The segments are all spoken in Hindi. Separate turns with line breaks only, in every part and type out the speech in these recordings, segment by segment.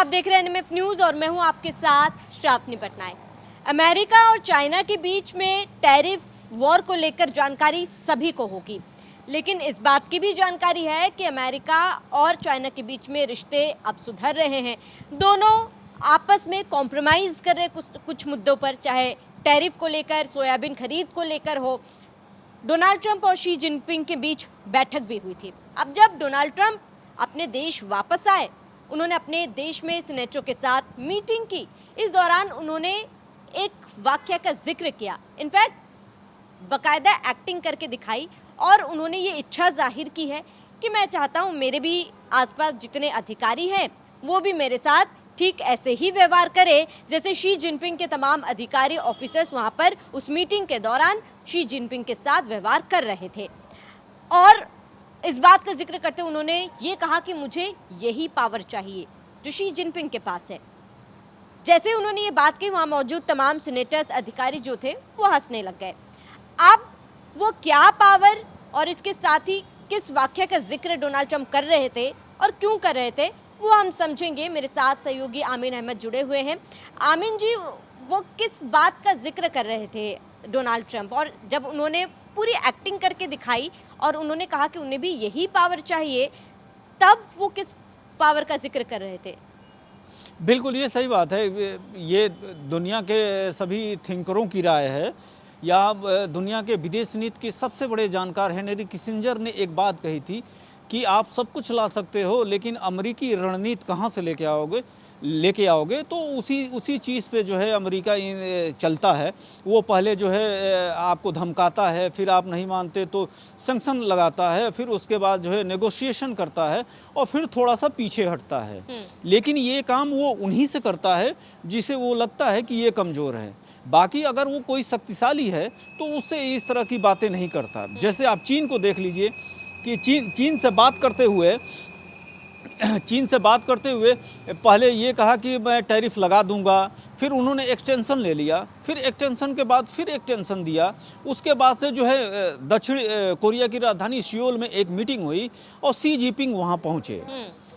आप देख रहे हैं एनएमएफ न्यूज़ और मैं हूं आपके साथ श्रावनी पटनायक। अमेरिका और चाइना के बीच में टैरिफ वॉर को लेकर जानकारी सभी को होगी, लेकिन इस बात की भी जानकारी है कि अमेरिका और चाइना के बीच में रिश्ते अब सुधर रहे हैं। दोनों आपस में कॉम्प्रोमाइज़ कर रहे कुछ मुद्दों पर, चाहे टैरिफ को लेकर, सोयाबीन खरीद को लेकर हो। डोनाल्ड ट्रंप और शी जिनपिंग के बीच बैठक भी हुई थी। अब जब डोनाल्ड ट्रंप अपने देश वापस आए, उन्होंने अपने देश में सीनेटरों के साथ मीटिंग की। इस दौरान उन्होंने एक वाक्य का जिक्र किया, इनफैक्ट बाकायदा एक्टिंग करके दिखाई, और उन्होंने ये इच्छा जाहिर की है कि मैं चाहता हूँ मेरे भी आसपास जितने अधिकारी हैं वो भी मेरे साथ ठीक ऐसे ही व्यवहार करे जैसे शी जिनपिंग के तमाम अधिकारी ऑफिसर्स वहाँ पर उस मीटिंग के दौरान शी जिनपिंग के साथ व्यवहार कर रहे थे। और इस बात का जिक्र करते उन्होंने ये कहा कि मुझे यही पावर चाहिए जो शी जिनपिंग के पास है। जैसे उन्होंने ये बात की, वहाँ मौजूद तमाम सीनेटर्स, अधिकारी जो थे वो हंसने लग गए। अब वो क्या पावर और इसके साथ ही किस वाक्य का जिक्र डोनाल्ड ट्रंप कर रहे थे और क्यों कर रहे थे, वो हम समझेंगे। मेरे साथ सहयोगी आमिन अहमद जुड़े हुए हैं। आमिन जी, वो किस बात का जिक्र कर रहे थे डोनाल्ड ट्रंप, और जब उन्होंने पूरी एक्टिंग करके दिखाई और उन्होंने कहा कि उन्हें भी यही पावर चाहिए, तब वो किस पावर का जिक्र कर रहे थे?
बिल्कुल, ये सही बात है। ये दुनिया के सभी थिंकरों की राय है, या दुनिया के विदेश नीति के सबसे बड़े जानकार हेनरी किसिंजर ने एक बात कही थी कि आप सब कुछ ला सकते हो, लेकिन अमेरिकी रणनीति कहाँ से लेके आओगे। तो उसी चीज़ पे जो है अमेरिका चलता है। वो पहले जो है आपको धमकाता है, फिर आप नहीं मानते तो सैंक्शन लगाता है, फिर उसके बाद जो है नेगोशिएशन करता है और फिर थोड़ा सा पीछे हटता है। लेकिन ये काम वो उन्हीं से करता है जिसे वो लगता है कि ये कमज़ोर है। बाकी अगर वो कोई शक्तिशाली है तो उससे इस तरह की बातें नहीं करता। जैसे आप चीन को देख लीजिए कि चीन से बात करते हुए पहले ये कहा कि मैं टैरिफ लगा दूंगा, फिर उन्होंने एक्सटेंशन ले लिया, फिर एक्सटेंशन के बाद फिर एक्सटेंशन दिया। उसके बाद से जो है दक्षिण कोरिया की राजधानी सियोल में एक मीटिंग हुई और शी जिनपिंग वहाँ पहुँचे।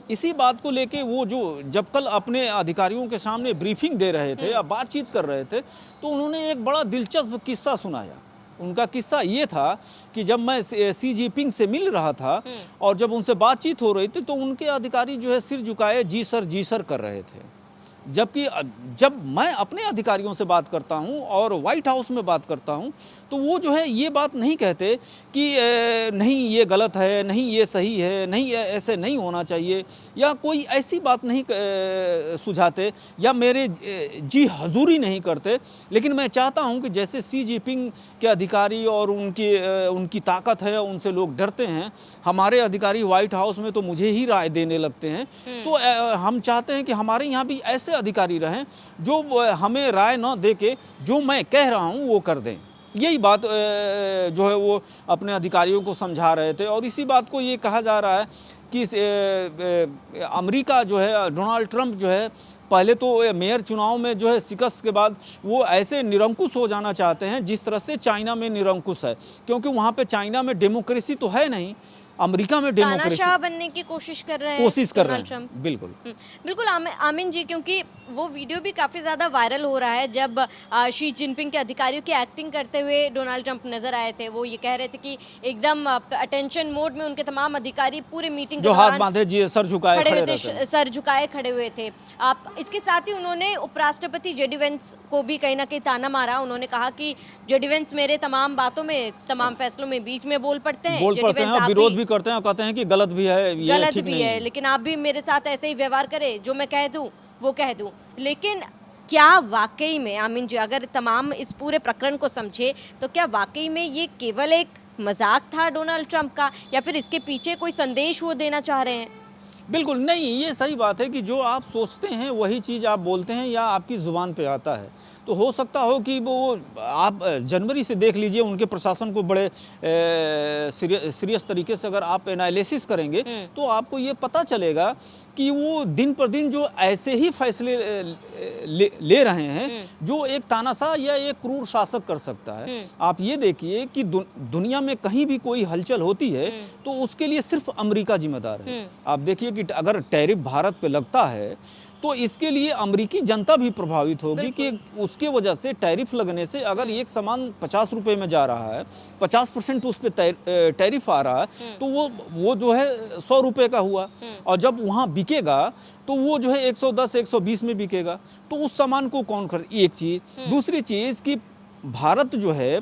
इसी बात को लेके वो जब कल अपने अधिकारियों के सामने ब्रीफिंग दे रहे थे या बातचीत कर रहे थे, तो उन्होंने एक बड़ा दिलचस्प किस्सा सुनाया। उनका किस्सा ये था कि जब मैं शी जिनपिंग से मिल रहा था और जब उनसे बातचीत हो रही थी, तो उनके अधिकारी जो है सिर झुकाए जी सर कर रहे थे। जबकि जब मैं अपने अधिकारियों से बात करता हूं और व्हाइट हाउस में बात करता हूं, तो वो जो है ये बात नहीं कहते कि नहीं ये गलत है, नहीं ये सही है, नहीं ऐसे नहीं होना चाहिए, या कोई ऐसी बात नहीं सुझाते या मेरे जी हजूरी नहीं करते। लेकिन मैं चाहता हूं कि जैसे शी जिनपिंग के अधिकारी और उनकी ताकत है, उनसे लोग डरते हैं। हमारे अधिकारी व्हाइट हाउस में तो मुझे ही राय देने लगते हैं। तो हम चाहते हैं कि हमारे यहाँ भी ऐसे अधिकारी रहें जो हमें राय न दे के जो मैं कह रहा हूँ वो कर दें। यही बात जो है वो अपने अधिकारियों को समझा रहे थे। और इसी बात को ये कहा जा रहा है कि अमेरिका जो है, डोनाल्ड ट्रंप जो है, पहले तो मेयर चुनाव में जो है शिकस्त के बाद वो ऐसे निरंकुश हो जाना चाहते हैं जिस तरह से चाइना में निरंकुश है, क्योंकि वहाँ पे चाइना में डेमोक्रेसी तो है नहीं, अमेरिका में डेमोक्रेसी
बनने की कोशिश कर रहे हैं। बिल्कुल आमिन जी, क्योंकि वो वीडियो भी काफ़ी ज़्यादा वायरल हो रहा है जब शी जिनपिंग के अधिकारियों की एक्टिंग करते हुए डोनाल्ड ट्रंप नजर आए थे। वो ये कह रहे थे कि एकदम अटेंशन मोड में उनके तमाम अधिकारी पूरे मीटिंग के
हाथ बांधे जी सर
झुकाए खड़े हुए थे। आप इसके साथ ही उन्होंने उपराष्ट्रपति जेडी वेंस को भी कहीं ना कहीं ताना मारा। उन्होंने कहा कि जेडी वेंस मेरे तमाम बातों में, तमाम फैसलों में बीच में बोल पड़ते हैं,
विरोध भी करते हैं और कहते हैं कि गलत भी है, ये
गलत
ठीक
भी
नहीं
है, लेकिन आप भी मेरे साथ ऐसे ही व्यवहार करें, जो मैं कह दूं वो कह दूं। लेकिन क्या वाकई में आमिन जी, अगर तमाम इस पूरे प्रकरण को समझे तो क्या वाकई में ये केवल एक मजाक था डोनाल्ड ट्रंप का, या फिर इसके पीछे कोई संदेश वो देना चाह रहे हैं?
बिल्कुल नहीं, ये सही बात है कि जो आप सोचते हैं वही चीज़ आप बोलते हैं या आपकी ज़ुबान पे आता है। तो हो सकता हो कि वो आप जनवरी से देख लीजिए, उनके प्रशासन को बड़े सीरियस तरीके से अगर आप एनालिसिस करेंगे तो आपको ये पता चलेगा कि वो दिन पर दिन जो ऐसे ही फैसले ले रहे हैं जो एक तानाशाह या एक क्रूर शासक कर सकता है। आप ये देखिए कि दुनिया में कहीं भी कोई हलचल होती है तो उसके लिए सिर्फ अमेरिका जिम्मेदार है। आप देखिए कि अगर टैरिफ भारत पे लगता है तो इसके लिए अमेरिकी जनता भी प्रभावित होगी कि उसके वजह से टैरिफ लगने से अगर एक सामान 50 रुपए में जा रहा है, 50% उस पर टैरिफ आ रहा है, तो वो जो है 100 रुपए का हुआ, और जब वहाँ बिकेगा तो वो जो है 110 120 में बिकेगा, तो उस सामान को कौन खरीद। एक चीज़। दूसरी चीज़ कि भारत जो है,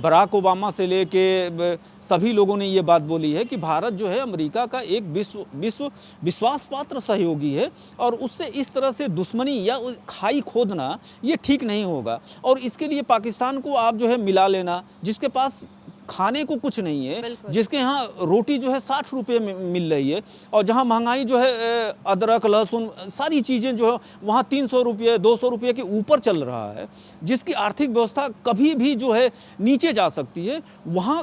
बराक ओबामा से लेके सभी लोगों ने ये बात बोली है कि भारत जो है अमेरिका का एक विश्वास पात्र सहयोगी है, और उससे इस तरह से दुश्मनी या खाई खोदना ये ठीक नहीं होगा। और इसके लिए पाकिस्तान को आप जो है मिला लेना, जिसके पास खाने को कुछ नहीं है, जिसके यहाँ रोटी जो है 60 रुपये में मिल रही है, और जहाँ महंगाई जो है अदरक लहसुन सारी चीज़ें जो है वहाँ 300 रुपये 200 रुपये के ऊपर चल रहा है, जिसकी आर्थिक व्यवस्था कभी भी जो है नीचे जा सकती है, वहाँ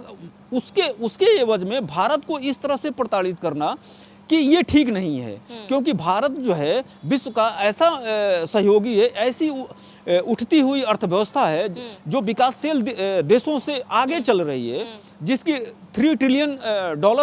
उसके एवज में भारत को इस तरह से प्रताड़ित करना कि ये ठीक नहीं है। क्योंकि भारत जो है विश्व का ऐसा सहयोगी है, ऐसी उठती हुई अर्थव्यवस्था है जो विकासशील देशों से आगे चल रही है, जिसकी $3 ट्रिलियन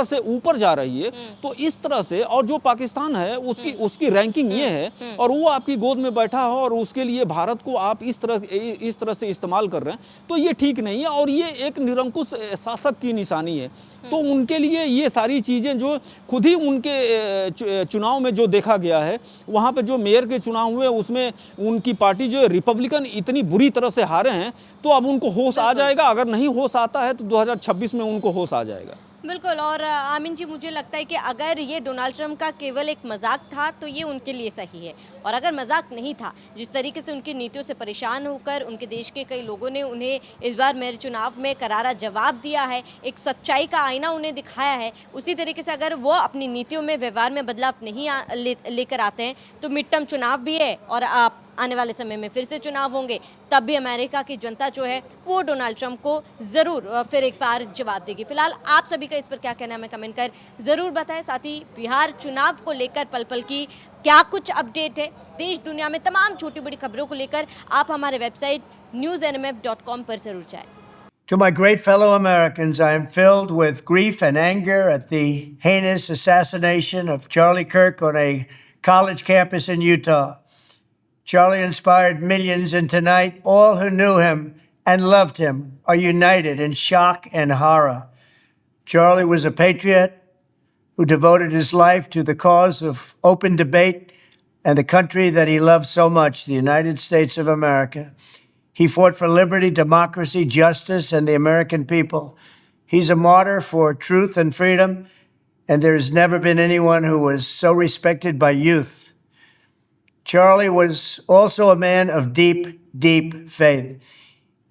से ऊपर जा रही है। तो इस तरह से, और जो पाकिस्तान है उसकी रैंकिंग ये है, और वो आपकी गोद में बैठा हो और उसके लिए भारत को आप इस तरह से इस्तेमाल कर रहे हैं, तो ये ठीक नहीं है, और ये एक निरंकुश शासक की निशानी है। तो उनके लिए ये सारी चीज़ें जो खुद ही उनके चुनाव में जो देखा गया है, वहाँ पे जो मेयर के चुनाव हुए उसमें उनकी पार्टी जो है रिपब्लिकन इतनी बुरी तरह से हारे हैं, तो अब उनको होश आ जाएगा। अगर नहीं होश आता है तो 2026 में उनको होश आ जाएगा।
बिल्कुल। और आमिन जी, मुझे लगता है कि अगर ये डोनाल्ड ट्रंप का केवल एक मजाक था तो ये उनके लिए सही है, और अगर मजाक नहीं था, जिस तरीके से उनकी नीतियों से परेशान होकर उनके देश के कई लोगों ने उन्हें इस बार मेयर चुनाव में करारा जवाब दिया है, एक सच्चाई का आईना उन्हें दिखाया है, उसी तरीके से अगर वो अपनी नीतियों में व्यवहार में बदलाव नहीं लेकर आते हैं तो मिड टर्म चुनाव भी है, और आप आने वाले समय में फिर से चुनाव होंगे, तब भी अमेरिका की जनता जो है वो डोनाल्ड ट्रंप को ज़रूर फिर एक बार जवाब देगी। फिलहाल आप सभी का इस पर क्या कहना है हमें कमेंट कर ज़रूर बताएं। साथ ही बिहार चुनाव को लेकर पल पल की क्या कुछ अपडेट है, देश दुनिया में तमाम छोटी बड़ी खबरों को लेकर आप हमारे वेबसाइट newsnmf.com पर ज़रूर जाएं।
To my great fellow Americans, I am filled with grief and anger at the heinous assassination of Charlie Kirk on a college campus in Utah. Charlie inspired millions, and tonight all who knew him and loved him are united in shock and horror. Charlie was a patriot who devoted his life to the cause of open debate and the country that he loved so much, the United States of America. He fought for liberty, democracy, justice, and the American people. He's a martyr for truth and freedom, and there's never been anyone who was so respected by youth. Charlie was also a man of deep, deep faith,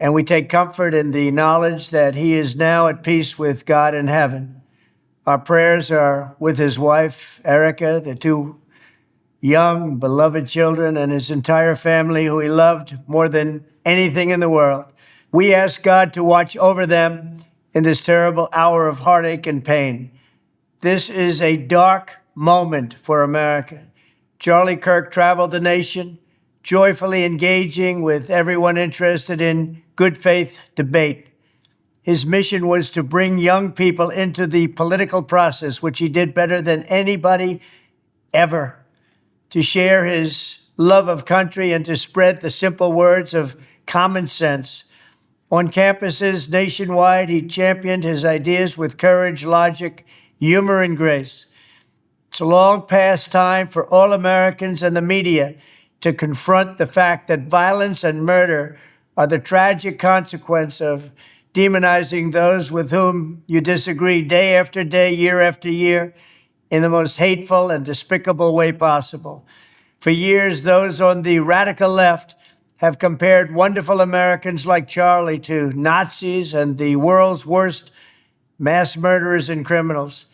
and we take comfort in the knowledge that he is now at peace with God in heaven. Our prayers are with his wife, Erica, the two young, beloved children, and his entire family, who he loved more than anything in the world. We ask God to watch over them in this terrible hour of heartache and pain. This is a dark moment for America. Charlie Kirk traveled the nation, joyfully engaging with everyone interested in good faith debate. His mission was to bring young people into the political process, which he did better than anybody ever, to share his love of country and to spread the simple words of common sense. On campuses nationwide, he championed his ideas with courage, logic, humor, and grace. It's a long past time for all Americans and the media to confront the fact that violence and murder are the tragic consequence of demonizing those with whom you disagree day after day, year after year, in the most hateful and despicable way possible. For years, those on the radical left have compared wonderful Americans like Charlie to Nazis and the world's worst mass murderers and criminals.